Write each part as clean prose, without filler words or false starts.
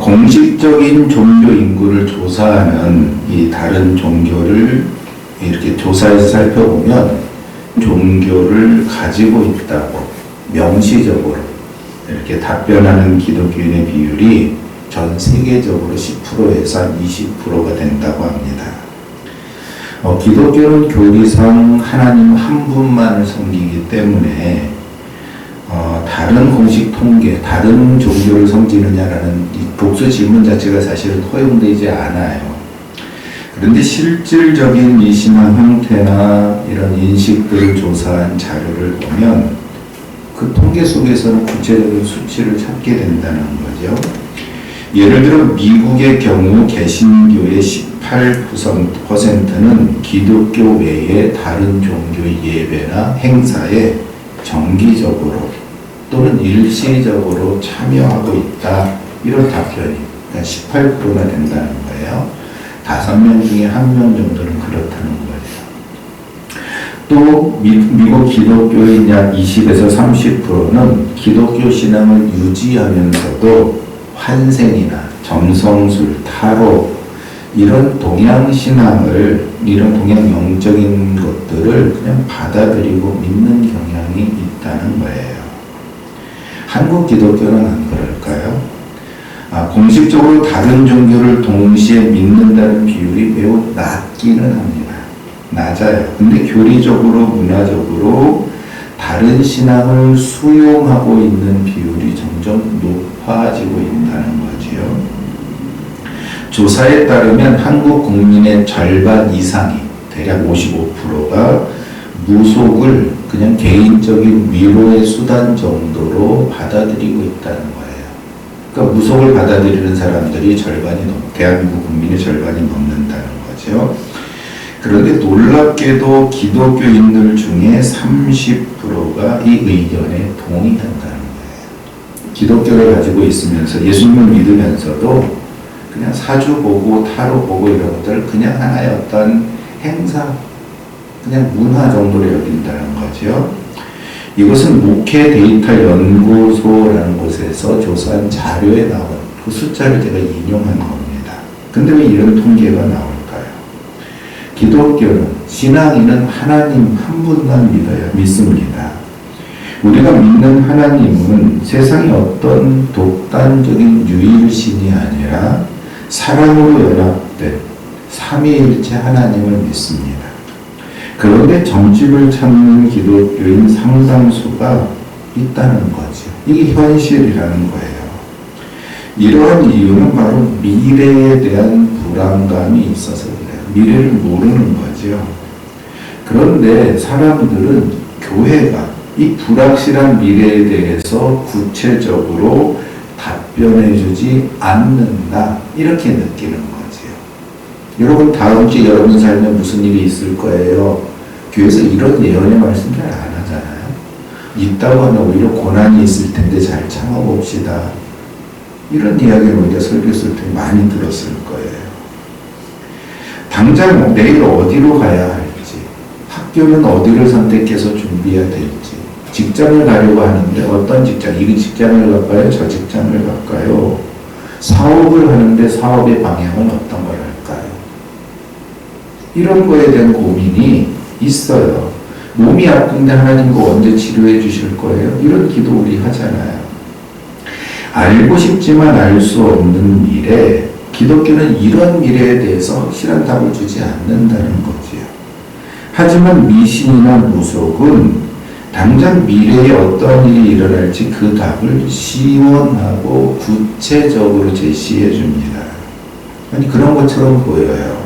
공식적인 종교 인구를 조사하는 이 다른 종교를 이렇게 조사해서 살펴보면 종교를 가지고 있다고 명시적으로 이렇게 답변하는 기독교인의 비율이 전 세계적으로 10%에서 한 20%가 된다고 합니다. 기독교는 교리상 하나님 한 분만을 섬기기 때문에 다른 공식 통계, 다른 종교를 섬기느냐라는 이 복수 질문 자체가 사실은 허용되지 않아요. 그런데 실질적인 이 신앙 형태나 이런 인식들을 조사한 자료를 보면 그 통계 속에서는 구체적인 수치를 찾게 된다는 거죠. 예를 들어 미국의 경우 개신교의 18%는 기독교 외의 다른 종교의 예배나 행사에 정기적으로 또는 일시적으로 참여하고 있다. 이런 답변이 18%나 된다는 거예요. 5명 중에 1명 정도는 그렇다는 거예요. 또 미국 기독교인 약 20에서 30%는 기독교 신앙을 유지하면서도 환생이나 점성술, 타로 이런 동양신앙을, 이런 동양영적인 것들을 그냥 받아들이고 믿는 경향이 있다는 거예요. 한국 기독교는 안 그럴까요? 공식적으로 다른 종교를 동시에 믿는다는 비율이 매우 낮기는 합니다. 낮아요. 근데 교리적으로, 문화적으로 다른 신앙을 수용하고 있는 비율이 점점 높아지고 있다는 거지요. 조사에 따르면 한국 국민의 절반 이상이, 대략 55%가 무속을 그냥 개인적인 위로의 수단 정도로 받아들이고 있다는 거예요. 그러니까 무속을 받아들이는 사람들이 대한민국 국민의 절반이 넘는다는 거죠. 그런데 놀랍게도 기독교인들 중에 30%가 이 의견에 동의한다는 거예요. 기독교를 가지고 있으면서 예수님을 믿으면서도 그냥 사주 보고 타로 보고 이런 것들을 그냥 하나의 어떤 행사, 그냥 문화 정도로 여긴다는 거죠. 이것은 목회 데이터 연구소라는 곳에서 조사한 자료에 나온 그 숫자를 제가 인용한 겁니다. 근데 왜 이런 통계가 나올까요? 기독교는, 신앙인은 하나님 한 분만 믿습니다. 우리가 믿는 하나님은 세상의 어떤 독단적인 유일신이 아니라 사랑으로 연합된 삼위일체 하나님을 믿습니다. 그런데 정직을 찾는 기독교인 상당수가 있다는 거죠. 이게 현실이라는 거예요. 이러한 이유는 바로 미래에 대한 불안감이 있어서 그래요. 미래를 모르는 거죠. 그런데 사람들은 교회가 이 불확실한 미래에 대해서 구체적으로 답변해주지 않는다. 이렇게 느끼는 거지요. 여러분 다음 주에 여러분 삶에 무슨 일이 있을 거예요? 교회에서 이런 예언의 말씀 잘 안 하잖아요. 있다고 하면 오히려 고난이 있을 텐데 잘 참아봅시다. 이런 이야기를 우리가 설교 쓸 때 많이 들었을 거예요. 당장 내일 어디로 가야 할지, 학교는 어디를 선택해서 준비해야 될지, 직장을 가려고 하는데 어떤 직장, 이 직장을 갈까요? 저 직장을 갈까요? 사업을 하는데 사업의 방향은 어떤 걸 할까요? 이런 거에 대한 고민이 있어요. 몸이 아픈데 하나님 그 언제 치료해 주실 거예요? 이런 기도 우리 하잖아요. 알고 싶지만 알 수 없는 미래, 기독교는 이런 미래에 대해서 확실한 답을 주지 않는다는 거지요. 하지만 미신이나 무속은 당장 미래에 어떤 일이 일어날지 그 답을 시원하고 구체적으로 제시해 줍니다. 아니 그런 것처럼 보여요.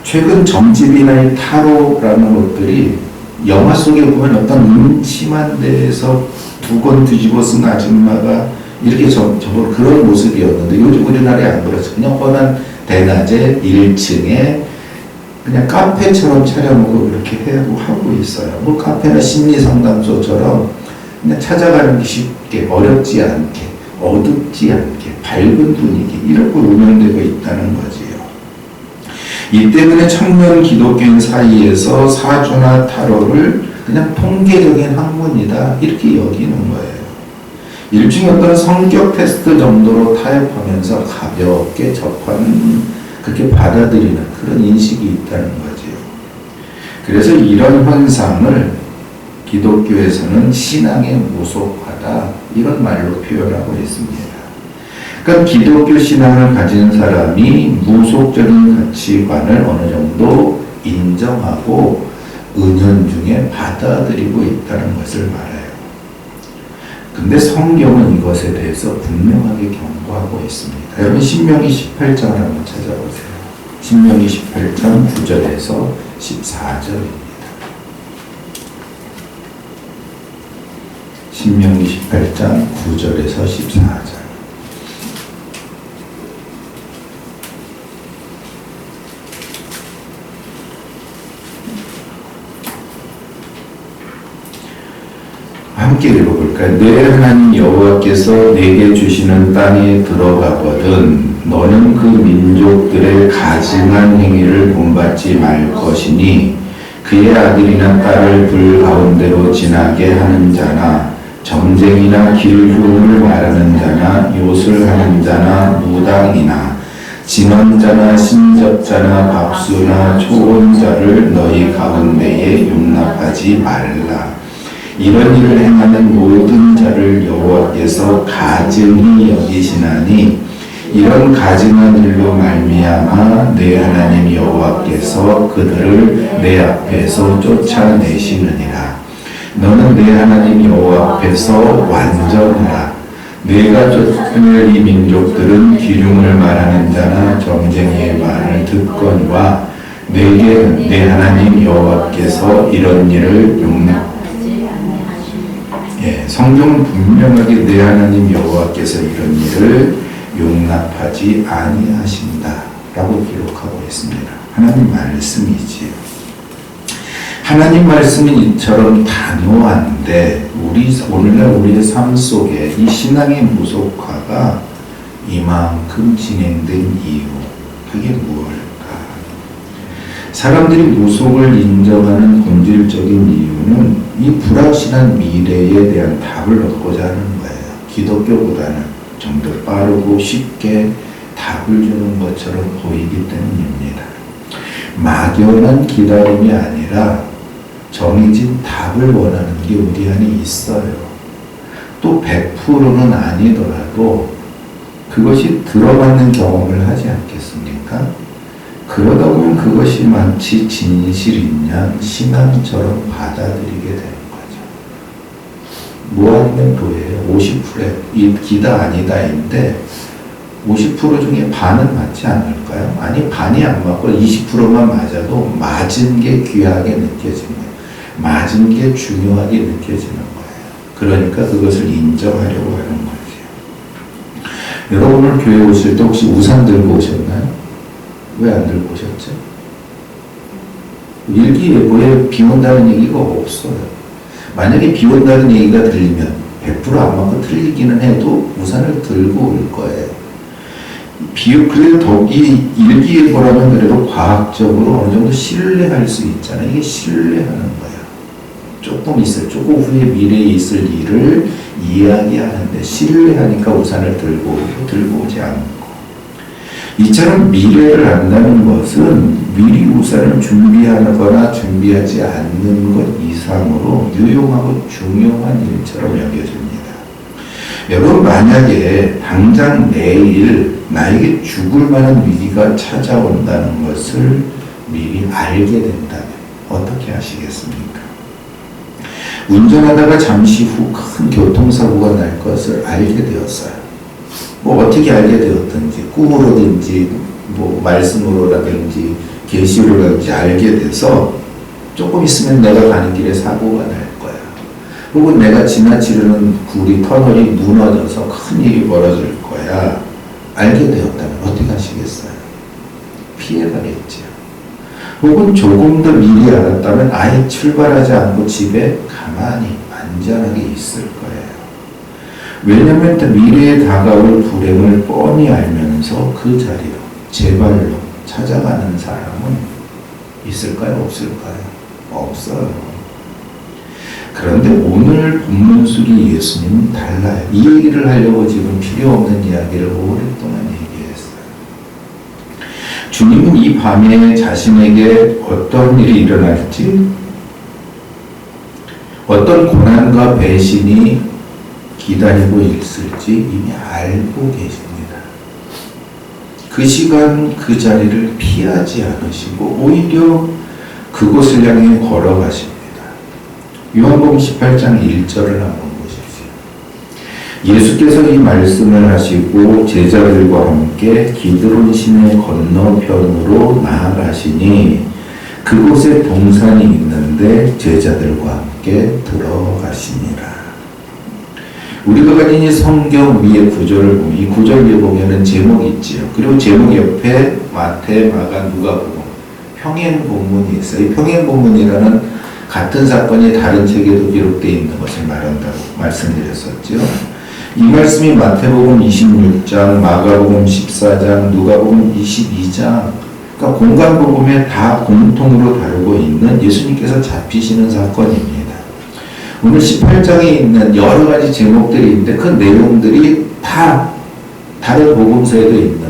최근 점집이나 이 타로라는 것들이 영화 속에 보면 어떤 음침한 데에서 두 권 뒤집어 쓴 아줌마가 이렇게 그런 모습이었는데 요즘 우리나라에 안 그렇죠. 그냥 뻔한 대낮에 1층에 그냥 카페처럼 차려놓고 그렇게 하고 있어요. 뭐 카페나 심리상담소처럼 그냥 찾아가는 게 쉽게, 어렵지 않게, 어둡지 않게, 밝은 분위기 이렇게 운영되고 있다는 거지요. 이 때문에 청년 기독교인 사이에서 사주나 타로를 그냥 통계적인 학문이다 이렇게 여기는 거예요. 일종의 어떤 성격 테스트 정도로 타협하면서 가볍게 접하는, 그렇게 받아들이는 그런 인식이 있다는 거죠. 그래서 이런 현상을 기독교에서는 신앙의 무속화다, 이런 말로 표현하고 있습니다. 그러니까 기독교 신앙을 가진 사람이 무속적인 가치관을 어느 정도 인정하고 은연중에 받아들이고 있다는 것을 말해요. 근데 성경은 이것에 대해서 분명하게 경고하고 있습니다. 여러분 신명기 18장을 한번 찾아보세요. 신명기 18장 9절에서 14절입니다. 신명기 18장 9절에서 14절. 함께 읽어볼까요? 내 하나님 여호와께서 내게 주시는 땅에 들어가거든 너는 그 민족들의 가증한 행위를 본받지 말 것이니 그의 아들이나 딸을 불 가운데로 지나게 하는 자나 점쟁이나 길흉을 말하는 자나 요술하는 자나 무당이나 진언자나 신접자나 밥수나 초혼자를 너희 가운데에 용납하지 말라. 이런 일을 행하는 모든 자를 여호와께서 가증히 여기시나니 이런 가증한 일로 말미암아 내 하나님 여호와께서 그들을 내 앞에서 쫓아내시느니라. 너는 내 하나님 여호와 앞에서 완전하라. 내가 쫓아낼 이 민족들은 기륭을 말하는 자나 점쟁이의 말을 듣거니와 내게 내 하나님 여호와께서 이런 일을 성경은 분명하게 내 하나님 여호와께서 이런 일을 용납하지 아니하신다 라고 기록하고 있습니다. 하나님 말씀이지요. 하나님 말씀이 이처럼 단호한데 오늘날 우리의 삶 속에 이 신앙의 무속화가 이만큼 진행된 이유, 그게 무엇일까? 사람들이 무속을 인정하는 본질적인 이유는 이 불확실한 미래에 대한 답을 얻고자 하는 거예요. 기독교보다는 좀 더 빠르고 쉽게 답을 주는 것처럼 보이기 때문입니다. 막연한 기다림이 아니라 정해진 답을 원하는 게 우리 안에 있어요. 또 100%는 아니더라도 그것이 들어맞는 경험을 하지 않겠습니까? 그러다 보면 그것이 마치 진실인 양 신앙처럼 받아들이게 되는 거죠. 무한된 도예요. 50%이 기다 아니다인데 50% 중에 반은 맞지 않을까요? 아니 반이 안 맞고 20%만 맞아도 맞은 게 귀하게 느껴지는 거예요. 맞은 게 중요하게 느껴지는 거예요. 그러니까 그것을 인정하려고 하는 거죠. 여러분 오늘 교회 오실 때 혹시 우산 들고 오셨나요? 왜 안 들고 오셨죠? 일기예보에 비 온다는 얘기가 없어요. 만약에 비 온다는 얘기가 들리면 100% 안 맞고 틀리기는 해도 우산을 들고 올 거예요. 그래도 이 일기예보라면 그래도 과학적으로 어느 정도 신뢰할 수 있잖아요. 이게 신뢰하는 거예요. 조금 후에 미래에 있을 일을 이야기하는데 신뢰하니까 우산을 들고 오지 않고. 이처럼 미래를 안다는 것은 미리 우산을 준비하거나 준비하지 않는 것 이상으로 유용하고 중요한 일처럼 여겨집니다. 여러분 만약에 당장 내일 나에게 죽을 만한 위기가 찾아온다는 것을 미리 알게 된다면 어떻게 하시겠습니까? 운전하다가 잠시 후 큰 교통사고가 날 것을 알게 되었어요. 뭐 어떻게 알게 되었든지 꿈으로든지 뭐 말씀으로라든지 계시로라든지 알게 돼서 조금 있으면 내가 가는 길에 사고가 날 거야. 혹은 내가 지나치려는 구리 터널이 무너져서 큰 일이 벌어질 거야. 알게 되었다면 어떻게 하시겠어요? 피해가겠죠. 혹은 조금 더 미리 알았다면 아예 출발하지 않고 집에 가만히 안전하게 있을 거예요. 왜냐하면 미래에 다가올 불행을 뻔히 알면서 그 자리로 제발로 찾아가는 사람은 있을까요? 없을까요? 없어요. 그런데 오늘 본문 속의 예수님은 달라요. 이 얘기를 하려고 지금 필요 없는 이야기를 오랫동안 얘기했어요. 주님은 이 밤에 자신에게 어떤 일이 일어날지, 어떤 고난과 배신이 기다리고 있을지 이미 알고 계십니다. 그 시간 그 자리를 피하지 않으시고 오히려 그곳을 향해 걸어가십니다. 요한복음 18장 1절을 한번 보십시오. 예수께서 이 말씀을 하시고 제자들과 함께 기드론 시내 건너편으로 나아가시니 그곳에 동산이 있는데 제자들과 함께 들어가시니라. 우리가 가진 이 성경 위의 구절을 보면, 이 구절 위에 보면은 제목이 있지요. 그리고 제목 옆에 마태, 마가, 누가복음, 평행 본문이 있어요. 이 평행 본문이라는 같은 사건이 다른 책에도 기록되어 있는 것을 말한다고 말씀드렸었죠. 이 말씀이 마태복음 26장, 마가복음 14장, 누가복음 22장, 그러니까 공간복음에 다 공통으로 다루고 있는 예수님께서 잡히시는 사건입니다. 오늘 18장에 있는 여러 가지 제목들이 있는데 그 내용들이 다 다른 복음서에도 있는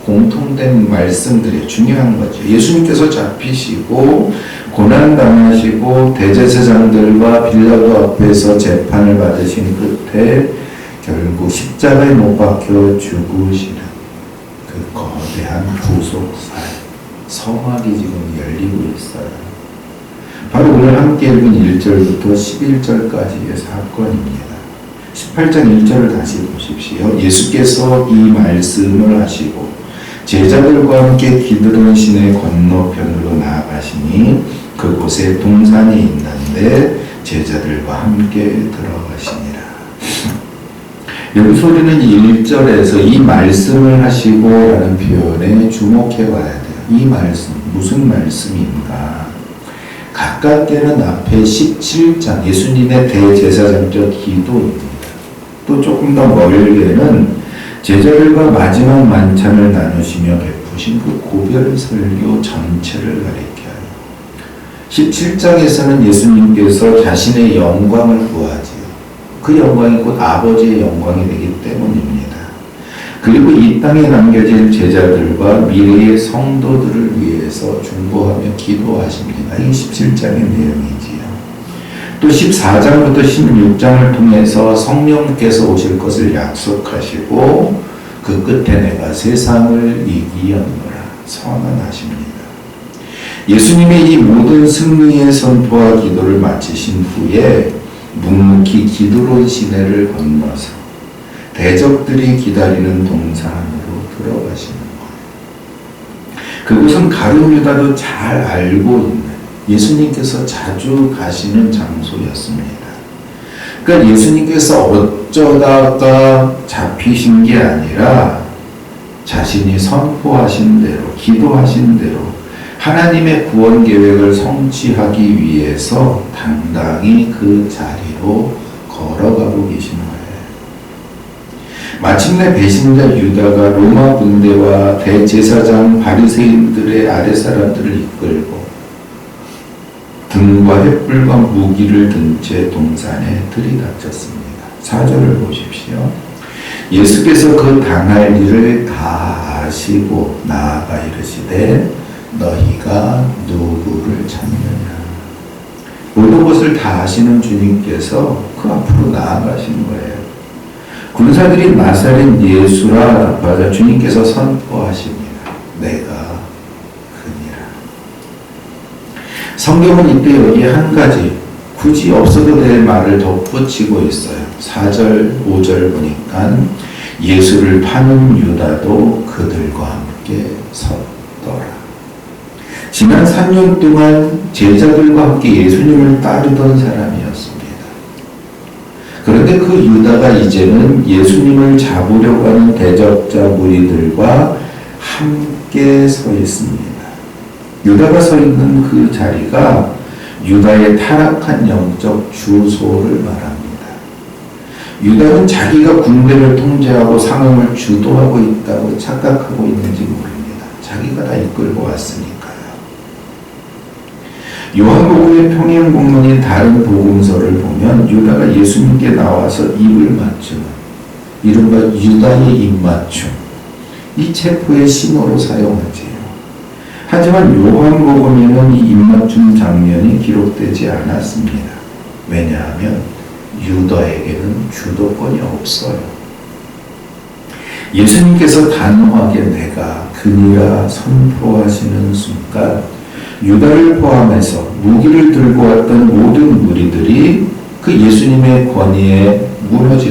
공통된 말씀들이 중요한 거죠. 예수님께서 잡히시고 고난당하시고 대제사장들과 빌라도 앞에서 재판을 받으신 끝에 결국 십자가에 못 박혀 죽으시는 그 거대한 구속사의 성막이 지금 열리고 있어요. 바로 오늘 함께 읽은 1절부터 11절까지의 사건입니다. 18장 1절을 다시 보십시오. 예수께서 이 말씀을 하시고 제자들과 함께 기드론 시내 건너편으로 나아가시니 그곳에 동산이 있는데 제자들과 함께 들어가시니라. 여기서 우리는 1절에서 이 말씀을 하시고 라는 표현에 주목해 봐야 돼요. 이 말씀, 무슨 말씀인가? 가깝게는 앞에 17장 예수님의 대제사장적 기도입니다. 또 조금 더 멀게는 제자들과 마지막 만찬을 나누시며 베푸신 그 고별 설교 전체를 가리켜요. 17장에서는 예수님께서 자신의 영광을 구하지요. 그 영광이 곧 아버지의 영광이 되기 때문입니다. 그리고 이 땅에 남겨질 제자들과 미래의 성도들을 위해서 중보하며 기도하십니다. 이게 17장의 내용이지요. 또 14장부터 16장을 통해서 성령께서 오실 것을 약속하시고 그 끝에 내가 세상을 이기었노라 선언하십니다. 예수님의 이 모든 승리의 선포와 기도를 마치신 후에 묵묵히 기드론 시내를 건너서 대적들이 기다리는 동산으로 들어가시는 거예요. 그곳은 가룟 유다도 잘 알고 있는 예수님께서 자주 가시는 장소였습니다. 그러니까 예수님께서 어쩌다가 잡히신 게 아니라 자신이 선포하신 대로, 기도하신 대로 하나님의 구원 계획을 성취하기 위해서 당당히 그 자리로 걸어가고 계신 거예요. 마침내 배신자 유다가 로마 군대와 대제사장 바리새인들의 아랫사람들을 이끌고 등과 횃불과 무기를 든 채 동산에 들이닥쳤습니다. 4절을 보십시오. 예수께서 그 당할 일을 다 아시고 나아가 이르시되 너희가 누구를 찾느냐. 모든 것을 다 아시는 주님께서 그 앞으로 나아가신 거예요. 군사들이 나사렛 예수라 답하자 주님께서 선포하십니다. 내가 그니라. 성경은 이때 여기 한 가지 굳이 없어도 될 말을 덧붙이고 있어요. 4절, 5절 보니까 예수를 파는 유다도 그들과 함께 섰더라. 지난 3년 동안 제자들과 함께 예수님을 따르던 사람이었습니다. 그런데 그 유다가 이제는 예수님을 잡으려고 하는 대적자 무리들과 함께 서 있습니다. 유다가 서 있는 그 자리가 유다의 타락한 영적 주소를 말합니다. 유다는 자기가 군대를 통제하고 상황을 주도하고 있다고 착각하고 있는지 모릅니다. 자기가 다 이끌고 왔으니까요. 요한복음의 평행 본문인 다른 복음서를 보면 유다가 예수님께 나와서 입을 맞추는 이른바 유다의 입맞춤, 이 체포의 신호로 사용하지요. 하지만 요한복음에는 이 입맞춤 장면이 기록되지 않았습니다. 왜냐하면 유다에게는 주도권이 없어요. 예수님께서 단호하게 내가 그니라 선포하시는 순간 유다를 포함해서 무기를 들고 왔던 모든 무리들이 그 예수님의 권위에 무너지